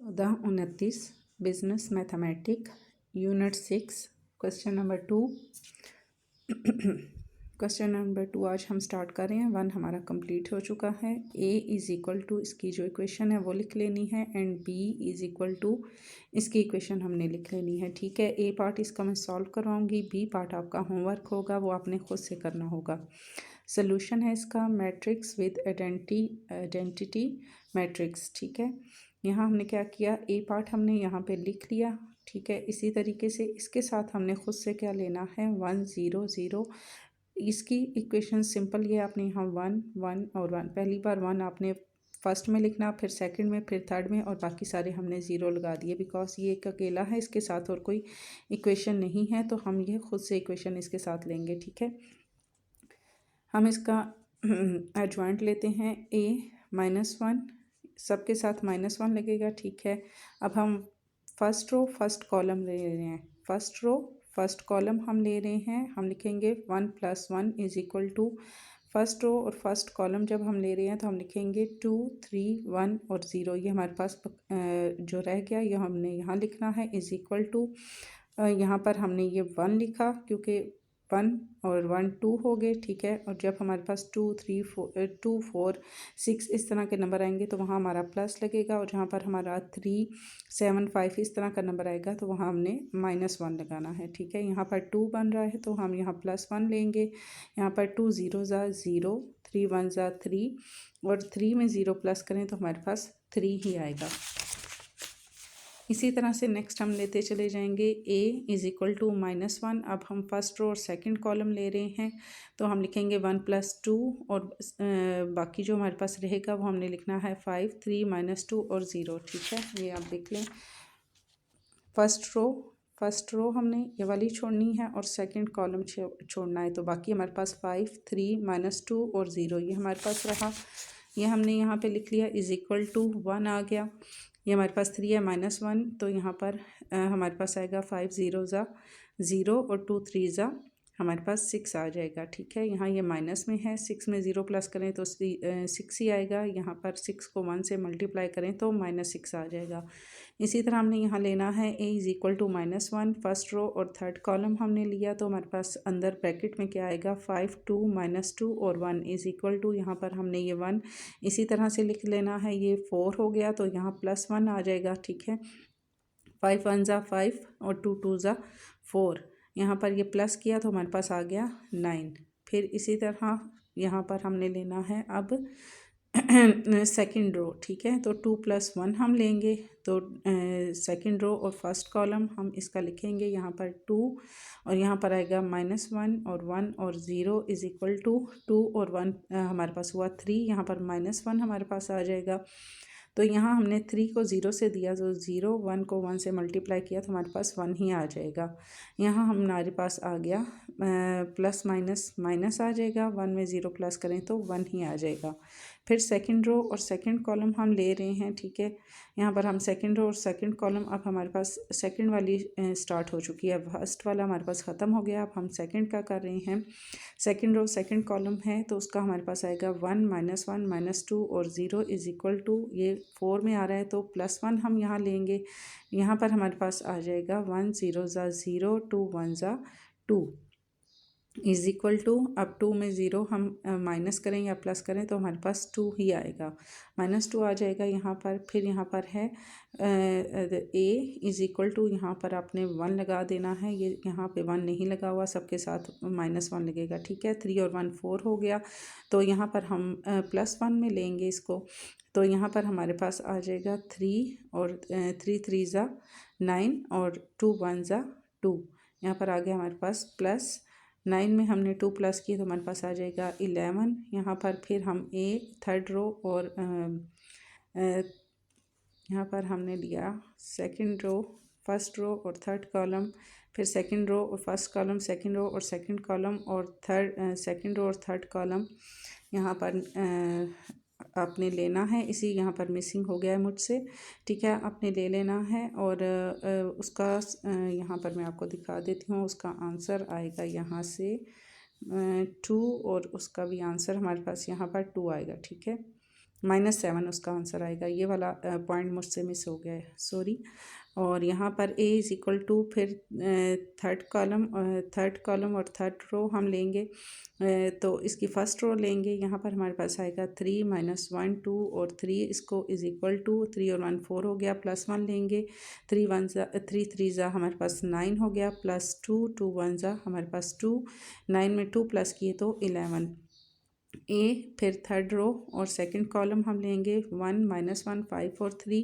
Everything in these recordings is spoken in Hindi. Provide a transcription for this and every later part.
14 business mathematic unit 6 question number 2। Question number 2 आज हम स्टार्ट कर रहे हैं। 1 हमारा कंप्लीट हो चुका है। a इज़ इक्वल टू इसकी जो इक्वेशन है वो लिख लेनी है and b is equal to इसकी इक्वेशन हमने लिख लेनी है। ठीक है, a पार्ट इसका मैं सॉल्व करवाऊंगी, b पार्ट आपका होमवर्क होगा, वो आपने खुद से करना होगा। सोल्यूशन है इसका मैट्रिक्स विद आइडेंटिटी मैट्रिक्स। ठीक है, यहाँ हमने क्या किया, ए पार्ट हमने यहाँ पे लिख लिया। ठीक है, इसी तरीके से इसके साथ हमने खुद से क्या लेना है 1 0 0। इसकी इक्वेशन सिंपल ये आपने यहाँ 1 1 और 1, पहली बार 1 आपने फर्स्ट में लिखना, फिर सेकंड में, फिर थर्ड में, और बाकी सारे हमने ज़ीरो लगा दिए बिकॉज ये एक अकेला है, इसके साथ और कोई इक्वेशन नहीं है, तो हम ये खुद से इक्वेशन इसके साथ लेंगे। ठीक है, हम इसका एडजॉइंट लेते हैं a-1, सबके साथ -1 लगेगा। ठीक है, अब हम फर्स्ट रो फर्स्ट कॉलम ले रहे हैं। फर्स्ट रो फर्स्ट कॉलम हम ले रहे हैं, हम लिखेंगे 1 + 1 is equal to first row और फर्स्ट कॉलम जब हम ले रहे हैं तो हम लिखेंगे 2 3 1 और 0। ये हमारे पास जो रह गया ये हमने यहाँ लिखना है इज़ इक्वल टू, यहाँ पर हमने ये 1 लिखा क्योंकि 1 और 1 2 हो गए। ठीक है, और जब हमारे पास 2 3 2 4 6 इस तरह के नंबर आएंगे तो वहाँ हमारा प्लस लगेगा, और जहाँ पर हमारा 3 7 5 इस तरह का नंबर आएगा तो वहाँ हमने -1 लगाना है। ठीक है, यहाँ पर 2 बन रहा है तो हम यहाँ +1 लेंगे। यहाँ पर 2 0 ज़ा 0, 3 1 ज़ा 3, और 3 में 0 प्लस करें तो हमारे पास 3 ही आएगा। इसी तरह से नेक्स्ट हम लेते चले जाएंगे a इज़ इक्वल टू -1। अब हम फर्स्ट रो और सेकंड कॉलम ले रहे हैं तो हम लिखेंगे 1 + 2, और बाकी जो हमारे पास रहेगा वो हमने लिखना है 5 3 -2 और 0। ठीक है, ये आप देख लें। फर्स्ट रो हमने ये वाली छोड़नी है और सेकंड कॉलम छोड़ना है, तो बाकी हमारे पास 5 3 -2 और 0 ये हमारे पास रहा। ये हमने यहाँ पे लिख लिया इज़ इक्वल टू 1 आ गया। ये हमारे पास 3 है -1, तो यहाँ पर हमारे पास आएगा 5 0 ज़ा 0 और 2 3 ज़ा हमारे पास 6 आ जाएगा। ठीक है, यहाँ ये माइनस में है, 6 में 0 प्लस करें तो 6 ही आएगा। यहाँ पर 6 को 1 से मल्टीप्लाई करें तो -6 आ जाएगा। इसी तरह हमने यहाँ लेना है a is equal to -1, first row और थर्ड कॉलम हमने लिया तो हमारे पास अंदर ब्रैकेट में क्या आएगा 5 2 -2 और 1 इज़ इक्वल टू, यहाँ पर हमने ये 1 इसी तरह से लिख लेना है। ये 4 हो गया तो यहाँ +1 आ जाएगा। ठीक है, 5 1 ज़ा 5 और 2 2 ज़ा 4, यहाँ पर ये प्लस किया तो हमारे पास आ गया 9। फिर इसी तरह यहाँ पर हमने लेना है अब सेकंड रो। ठीक है, तो 2 + 1 हम लेंगे, तो सेकंड रो और फर्स्ट कॉलम हम इसका लिखेंगे यहाँ पर 2, और यहाँ पर आएगा -1 और 1 और 0 इज़ इक्वल टू 2 और 1 हमारे पास हुआ 3, यहाँ पर -1 हमारे पास आ जाएगा। तो यहाँ हमने 3 को 0 से दिया तो 0, 1 को 1 से मल्टीप्लाई किया तो हमारे पास 1 ही आ जाएगा। यहाँ हमारे पास आ गया प्लस माइनस आ जाएगा, 1 में 0 प्लस करें तो 1 ही आ जाएगा। फिर सेकंड रो और सेकंड कॉलम हम ले रहे हैं। ठीक है, यहाँ पर हम सेकंड रो और सेकंड कॉलम, अब हमारे पास सेकंड वाली स्टार्ट हो चुकी है, फर्स्ट वाला हमारे पास ख़त्म हो गया। अब हम सेकंड का कर रहे हैं। सेकंड रो सेकंड कॉलम है तो उसका हमारे पास आएगा 1 -1 -2 और 0 इज़ इक्वल टू, ये 4 में आ रहा है तो +1 हम यहाँ लेंगे। यहाँ पर हमारे पास आ जाएगा 1 0 ज़ा 0 2 1 ज़ा 2 इज़ इक्वल टू, अब 2 में 0 हम माइनस करें या प्लस करें तो हमारे पास 2 ही आएगा, -2 आ जाएगा यहाँ पर। फिर यहाँ पर है a इज़ इक्वल टू, यहाँ पर आपने 1 लगा देना है, ये यहाँ पे 1 नहीं लगा हुआ, सबके साथ -1 लगेगा। ठीक है, 3 और 1 4 हो गया, तो यहाँ पर हम +1 में लेंगे इसको, तो यहाँ पर हमारे पास आ जाएगा 3 और 3 3 ज़ा 9 और 2 1 ज़ा 2, यहाँ पर आ गया हमारे पास +9 में हमने 2 प्लस किए तो हमारे पास आ जाएगा 11। यहाँ पर फिर हम a थर्ड रो और यहाँ पर हमने लिया सेकंड रो फर्स्ट रो और थर्ड कॉलम, फिर सेकंड रो और फर्स्ट कॉलम, सेकंड रो और सेकंड कॉलम और थर्ड सेकंड रो और थर्ड कॉलम यहाँ पर आपने लेना है। इसी यहाँ पर मिसिंग हो गया है मुझसे। ठीक है, आपने ले लेना है, और उसका यहाँ पर मैं आपको दिखा देती हूँ, उसका आंसर आएगा यहाँ से 2, और उसका भी आंसर हमारे पास यहाँ पर 2 आएगा। ठीक है, -7 उसका आंसर आएगा। ये वाला पॉइंट मुझसे मिस हो गया है, सॉरी। और यहाँ पर a इज़ इक्वल टू फिर थर्ड कॉलम और थर्ड रो हम लेंगे। तो इसकी फ़र्स्ट रो लेंगे, यहाँ पर हमारे पास आएगा 3 -1 2 और 3, इसको इज़ इक्वल टू 3 और 1 4 हो गया, +1 लेंगे। 3 3 ज़ा हमारे पास 9 हो गया, +2 2 1 ज़ा हमारे पास 2, 9 में 2 प्लस किए तो 11 ए। फिर थर्ड रो और सेकंड कॉलम हम लेंगे 1 -1 5 और 3,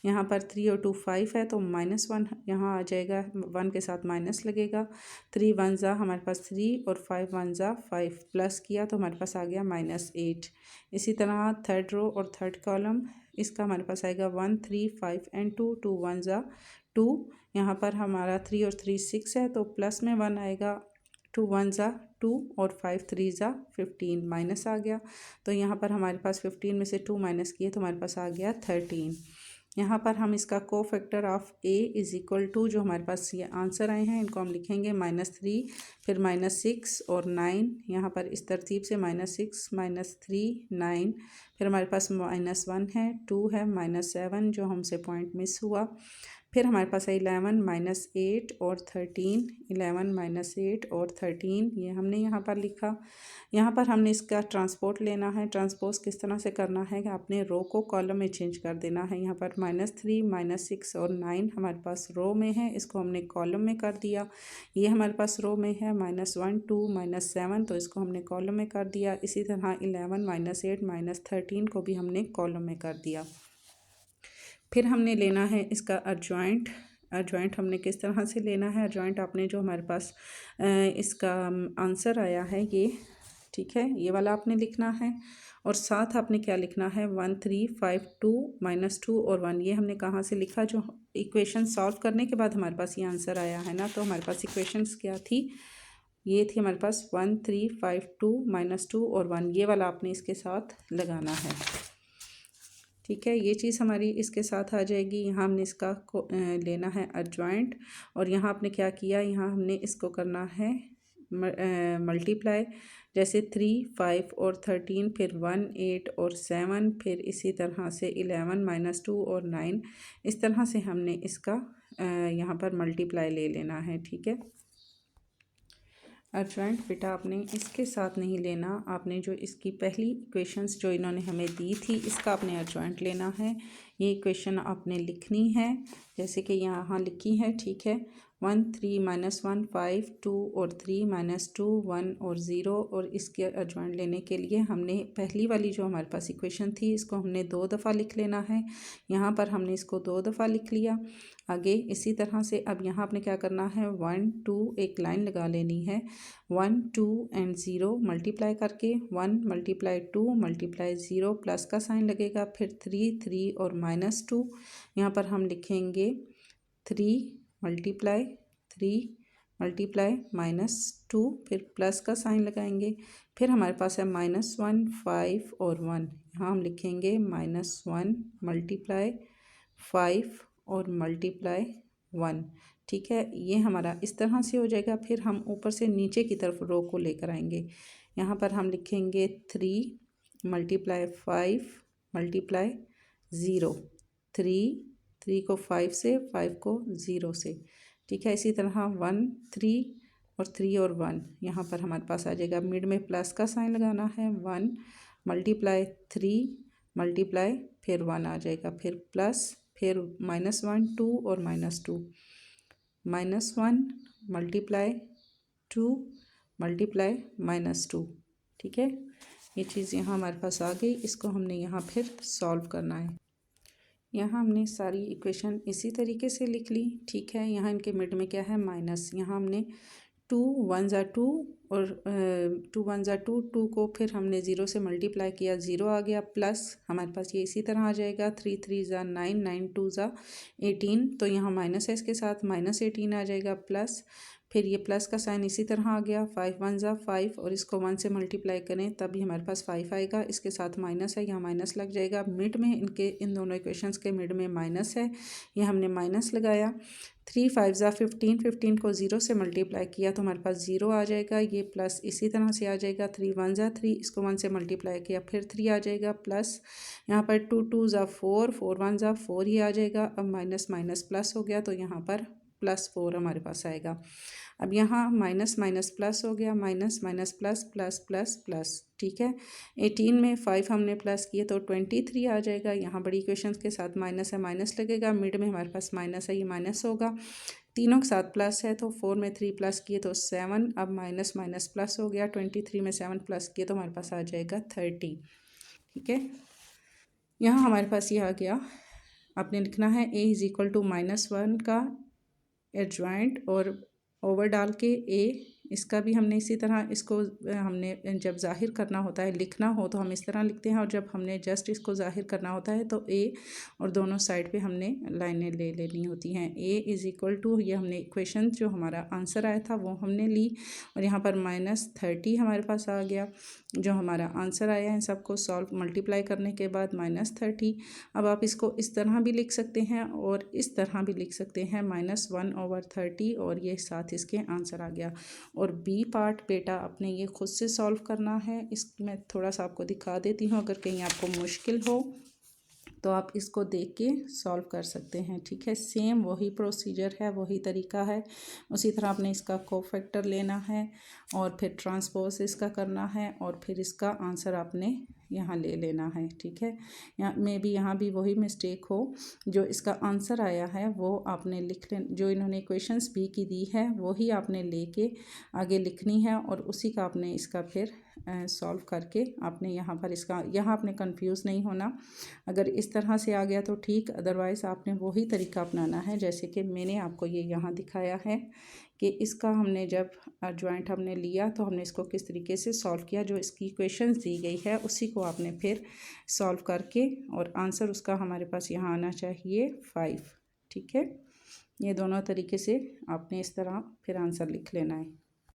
यहाँ पर 3 और 2 5 है तो -1 यहाँ आ जाएगा, 1 के साथ माइनस लगेगा। 3 1 ज़ा हमारे पास 3 और 5 1 ज़ा 5, प्लस किया तो हमारे पास आ गया -8। इसी तरह थर्ड रो और थर्ड कॉलम, इसका हमारे पास आएगा 1 3 5 एंड 2 2 1 ज़ा 2, यहाँ पर हमारा 3 और 3 6 है तो प्लस में 1 आएगा, 2 1 ज़ा 2 और 5 3 ज़ा 15, माइनस आ गया। तो यहाँ पर हमारे पास 15 में से 2 माइनस किए तो हमारे पास आ गया 13। यहाँ पर हम इसका cofactor of a is equal to, जो हमारे पास ये आंसर आए हैं इनको हम लिखेंगे -3, फिर -6 और 9, यहाँ पर इस तरतीब से -6 -3 9, फिर हमारे पास -1 है, 2 है, -7 जो हमसे पॉइंट मिस हुआ। फिर हमारे पास है 11 -8 और 13, 11 -8 और 13, ये हमने यहाँ पर लिखा। यहाँ पर हमने इसका ट्रांसपोर्ट लेना है। ट्रांसपोज किस तरह से करना है कि आपने रो को कॉलम में चेंज कर देना है। यहाँ पर -3 -6 और 9 हमारे पास रो में है, इसको हमने कॉलम में कर दिया। ये हमारे पास रो में है -1 2 -7, तो इसको हमने कॉलम में कर दिया। इसी तरह 11 -8 -13 को भी हमने कॉलम में कर दिया। फिर हमने लेना है इसका अर्जॉइंट। अर्जॉइंट हमने किस तरह से लेना है, अर्जॉइंट आपने जो हमारे पास इसका आंसर आया है ये, ठीक है, ये वाला आपने लिखना है। और साथ आपने क्या लिखना है, 1 3 5 2 -2 और 1, ये हमने कहाँ से लिखा, जो इक्वेशन सॉल्व करने के बाद हमारे पास ये आंसर आया है ना। तो हमारे पास इक्वेशंस क्या थी, ये थी हमारे पास 1 3 5 2 -2 और 1, ये वाला आपने इसके साथ लगाना है, ठीक है। ये चीज़ हमारी इसके साथ आ जाएगी। यहाँ हमने इसका लेना है अर्जॉइंट, और यहाँ आपने क्या किया, यहाँ हमने इसको करना है मल्टीप्लाई, जैसे 3 5 और 13, फिर 1 8 और 7, फिर इसी तरह से 11 -2 और 9, इस तरह से हमने इसका यहाँ पर मल्टीप्लाई ले लेना है, ठीक है। अर्जॉइंट बेटा आपने इसके साथ नहीं लेना, आपने जो इसकी पहली इक्वेशंस जो इन्होंने हमें दी थी इसका आपने अर्जॉइंट लेना है। ये इक्वेशन आपने लिखनी है जैसे कि यहाँ लिखी है, ठीक है। 1 3 -1 5 2 और 3 -2 1 और 0, और इसके अर्जॉइंट लेने के लिए हमने पहली वाली जो हमारे पास इक्वेशन थी इसको हमने 2 दफ़ा लिख लेना है। यहाँ पर हमने इसको 2 दफ़ा लिख लिया। आगे इसी तरह से अब यहाँ आपने क्या करना है, 1 2 एक लाइन लगा लेनी है, 1 2 एंड 0 मल्टीप्लाई करके, 1 × 2 × 0 प्लस का साइन लगेगा, फिर 3 3 और -2, यहाँ पर हम लिखेंगे 3 × 3 × -2, फिर प्लस का साइन लगाएंगे। फिर हमारे पास है -1 5 और 1, यहाँ हम लिखेंगे -1 × 5 और ×1, ठीक है। ये हमारा इस तरह से हो जाएगा। फिर हम ऊपर से नीचे की तरफ रो को लेकर आएंगे, यहाँ पर हम लिखेंगे 3 × 5 × 0, 3 को 5 से, 5 को 0 से, ठीक है। इसी तरह 1 3 और 3 और 1, यहाँ पर हमारे पास आ जाएगा, मिड में प्लस का साइन लगाना है, 1 × 3 × फिर 1 आ जाएगा, फिर प्लस, फिर -1 2 और -2, -1 × 2 × -2, ठीक है। ये चीज़ यहाँ हमारे पास आ गई, इसको हमने यहाँ फिर सॉल्व करना है। यहाँ हमने सारी इक्वेशन इसी तरीके से लिख ली, ठीक है। यहाँ इनके मिड में क्या है, माइनस, यहाँ हमने 2 1 ज़ा 2 और 2 1 ज़ा 2, 2 को फिर हमने 0 से मल्टीप्लाई किया, 0 आ गया, प्लस हमारे पास ये इसी तरह आ जाएगा, 3 3 ज़ा 9 9 2 ज़ा 18, तो यहाँ माइनस है इसके साथ, -18 आ जाएगा, प्लस फिर ये प्लस का साइन इसी तरह आ गया, 5 1 ज़ा 5 और इसको 1 से मल्टीप्लाई करें तभी हमारे पास 5 आएगा। इसके साथ माइनस है, यहाँ माइनस लग जाएगा। मिड में इनके इन दोनों इक्वेशंस के मिड में माइनस है, ये हमने माइनस लगाया। 3 5 ज़ा 15, 15 को 0 से मल्टीप्लाई किया तो हमारे पास 0 आ जाएगा। ये प्लस इसी तरह से आ जाएगा। 3 1 ज़ा 3, इसको 1 से मल्टीप्लाई किया फिर 3 आ जाएगा। प्लस यहाँ पर 2 2 ज़ा 4, 4 1 ज़ा 4 ही आ जाएगा। अब माइनस माइनस प्लस हो गया तो यहाँ पर +4 हमारे पास आएगा। अब यहाँ माइनस माइनस प्लस हो गया, minus minus plus plus plus plus, ठीक है। 18 में 5 हमने प्लस किए तो 23 आ जाएगा। यहाँ बड़ी इक्वेशंस के साथ माइनस है, माइनस लगेगा। मिड में हमारे पास माइनस है, ये माइनस होगा। तीनों के साथ प्लस है तो 4 में 3 प्लस किए तो 7। अब माइनस माइनस प्लस हो गया। 23 में 7 प्लस किए तो हमारे पास आ जाएगा 30, ठीक है। यहाँ हमारे पास ये आ गया। आपने लिखना है a = -1 का एडजॉइंट और ओवर डाल के a, इसका भी हमने इसी तरह इसको हमने जब ज़ाहिर करना होता है, लिखना हो तो हम इस तरह लिखते हैं, और जब हमने जस्ट इसको ज़ाहिर करना होता है तो a और दोनों साइड पे हमने लाइनें ले लेनी होती हैं। a = ये हमने इक्वेशन जो हमारा आंसर आया था वो हमने ली, और यहाँ पर -30 हमारे पास आ गया। जो हमारा आंसर आया है सबको सॉल्व मल्टीप्लाई करने के बाद -30। अब आप इसको इस तरह भी लिख सकते हैं और इस तरह भी लिख सकते हैं, -1/30, और ये साथ इसके आंसर आ गया। और बी पार्ट बेटा आपने ये खुद से सॉल्व करना है। मैं थोड़ा सा आपको दिखा देती हूँ, अगर कहीं आपको मुश्किल हो तो आप इसको देख के सॉल्व कर सकते हैं, ठीक है। सेम वही प्रोसीजर है, वही तरीका है। उसी तरह आपने इसका कोफैक्टर लेना है और फिर ट्रांसपोज इसका करना है, और फिर इसका आंसर आपने यहाँ ले लेना है, ठीक है। यहाँ भी वही मिस्टेक हो, जो इसका आंसर आया है वो आपने लिख ले, जो इन्होंने इक्वेशंस बी की दी है वही आपने लेके आगे लिखनी है, और उसी का आपने इसका फिर सॉल्व करके आपने यहाँ पर इसका, यहाँ आपने कंफ्यूज नहीं होना। अगर इस तरह से आ गया तो ठीक, अदरवाइज़ आपने वही तरीका अपनाना है जैसे कि मैंने आपको ये यहाँ दिखाया है कि इसका हमने जब जॉइंट हमने लिया तो हमने इसको किस तरीके से सॉल्व किया। जो इसकी इक्वेशंस दी गई है उसी को आपने फिर सॉल्व करके, और आंसर उसका हमारे पास यहाँ आना चाहिए 5, ठीक है। ये दोनों तरीके से आपने इस तरह फिर आंसर लिख लेना है।